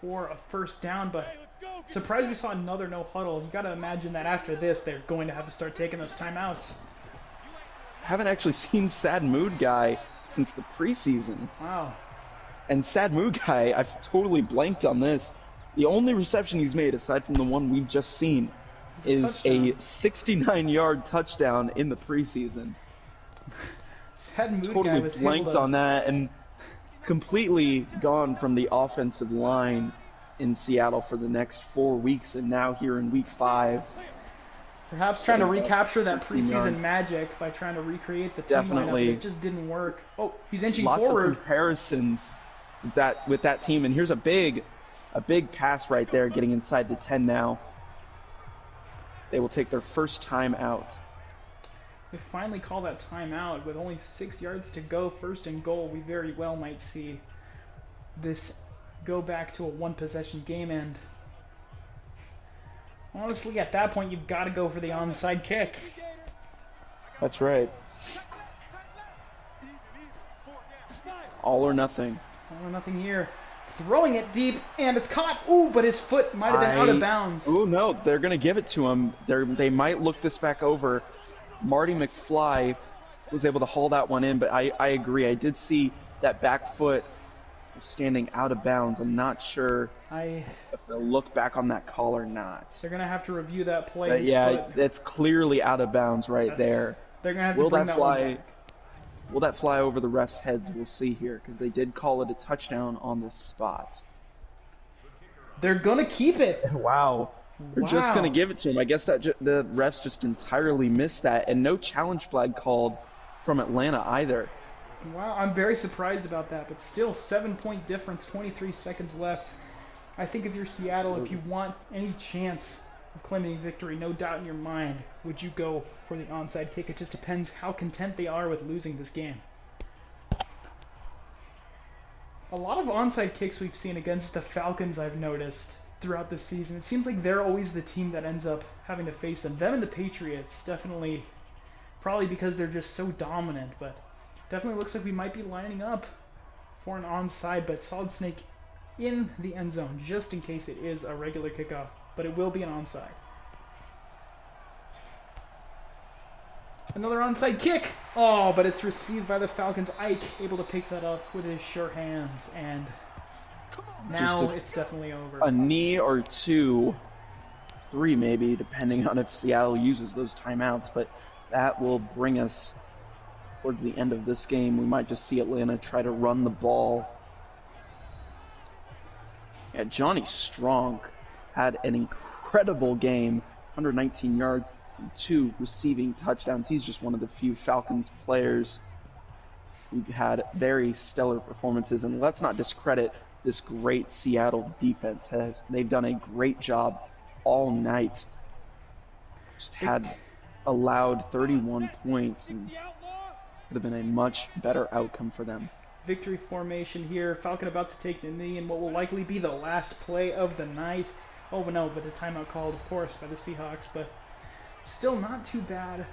for a first down. But surprised we saw another no huddle. You got to imagine that after this, they're going to have to start taking those timeouts. Haven't actually seen Sad Mood Guy since the preseason. Wow. And Sad Mood Guy, I've totally blanked on this. The only reception he's made, aside from the one we've just seen, is a 69-yard touchdown in the preseason. Sad Mood Guy Totally was blanked on that and completely gone from the offensive line in Seattle for the next 4 weeks, and now here in week 5. Perhaps trying to recapture that 13 preseason yards. magic by trying to recreate the team Definitely. lineup. It just didn't work. Oh, he's inching Lots forward. of comparisons with that team, and here's a big pass right there, getting inside the 10 now. They will take their first time out. They finally call that timeout with only 6 yards to go, first and goal. We very well might see this go back to a one-possession game, and honestly, at that point, you've got to go for the onside kick. That's right. All or nothing. All or nothing here. Throwing it deep, and it's caught. Ooh, but his foot might have been out of bounds. Oh, no, they're going to give it to him. They might look this back over. Marty McFly was able to haul that one in, but I agree. I did see that back foot standing out of bounds. I'm not sure if they'll look back on that call or not. They're going to have to review that play. But yeah, that's clearly out of bounds right there. They're going to have to bring that one back. Will that fly over the refs' heads? We'll see here, because they did call it a touchdown on the spot. They're going to keep it. Wow. They're just going to give it to him. I guess that the refs just entirely missed that, and no challenge flag called from Atlanta either. Wow, I'm very surprised about that, but still 7-point difference, 23 seconds left. I think if you're Seattle, if you want any chance of claiming victory, no doubt in your mind, would you go for the onside kick? It just depends how content they are with losing this game. A lot of onside kicks we've seen against the Falcons, I've noticed, throughout this season. It seems like they're always the team that ends up having to face them. Them and the Patriots, definitely, probably because they're just so dominant, but definitely looks like we might be lining up for an onside, but Solid Snake in the end zone, just in case it is a regular kickoff, but it will be an onside. Another onside kick! Oh, but it's received by the Falcons. Ike able to pick that up with his sure hands, and now it's definitely over. A knee or two, 3 maybe, depending on if Seattle uses those timeouts, but that will bring us towards the end of this game, we might just see Atlanta try to run the ball. Yeah, Johnny Strong had an incredible game, 119 yards and 2 receiving touchdowns. He's just one of the few Falcons players who had very stellar performances. And let's not discredit this great Seattle defense. They've done a great job all night. Just had allowed 31 points, and could have been a much better outcome for them. Victory formation here. Falcon about to take the knee in what will likely be the last play of the night. Oh, but no, but a timeout called, of course, by the Seahawks. But still not too bad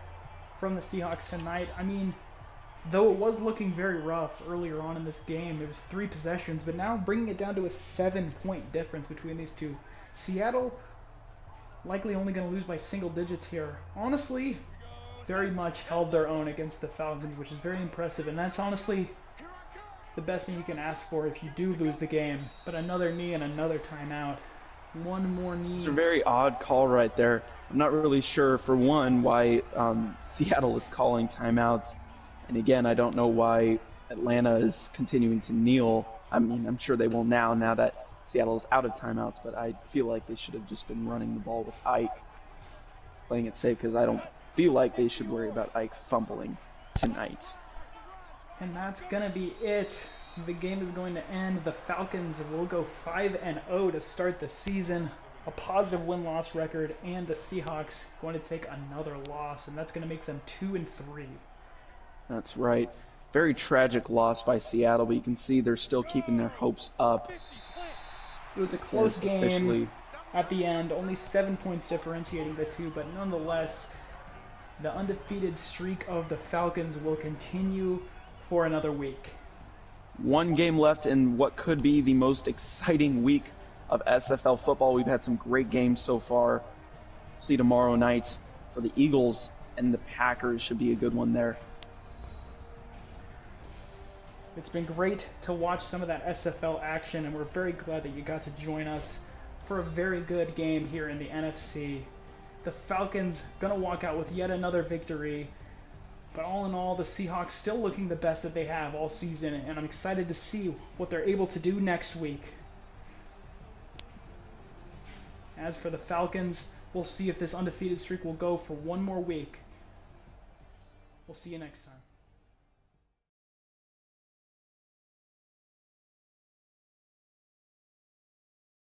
from the Seahawks tonight. I mean, though it was looking very rough earlier on in this game, it was 3 possessions, but now bringing it down to a 7-point difference between these two. Seattle likely only going to lose by single digits here. Honestly, very much held their own against the Falcons, which is very impressive, and that's honestly the best thing you can ask for if you do lose the game. But another knee and another timeout. One more knee. It's a very odd call right there. I'm not really sure, for one, why Seattle is calling timeouts. And again, I don't know why Atlanta is continuing to kneel. I mean, I'm sure they will now that Seattle is out of timeouts, but I feel like they should have just been running the ball with Ike, playing it safe, because I don't feel like they should worry about Ike fumbling tonight. And that's going to be it. The game is going to end. The Falcons will go 5-0 to start the season. A positive win-loss record, and the Seahawks going to take another loss, and that's going to make them 2-3. That's right. Very tragic loss by Seattle, but you can see they're still keeping their hopes up. It was a close Yes, game officially. at the end. Only 7 points differentiating the two, but nonetheless, the undefeated streak of the Falcons will continue for another week. One game left in what could be the most exciting week of SFL football. We've had some great games so far. See tomorrow night for the Eagles and the Packers. Should be a good one there. It's been great to watch some of that SFL action, and we're very glad that you got to join us for a very good game here in the NFC. The Falcons going to walk out with yet another victory, but all in all, the Seahawks still looking the best that they have all season, and I'm excited to see what they're able to do next week. As for the Falcons, we'll see if this undefeated streak will go for one more week. We'll see you next time.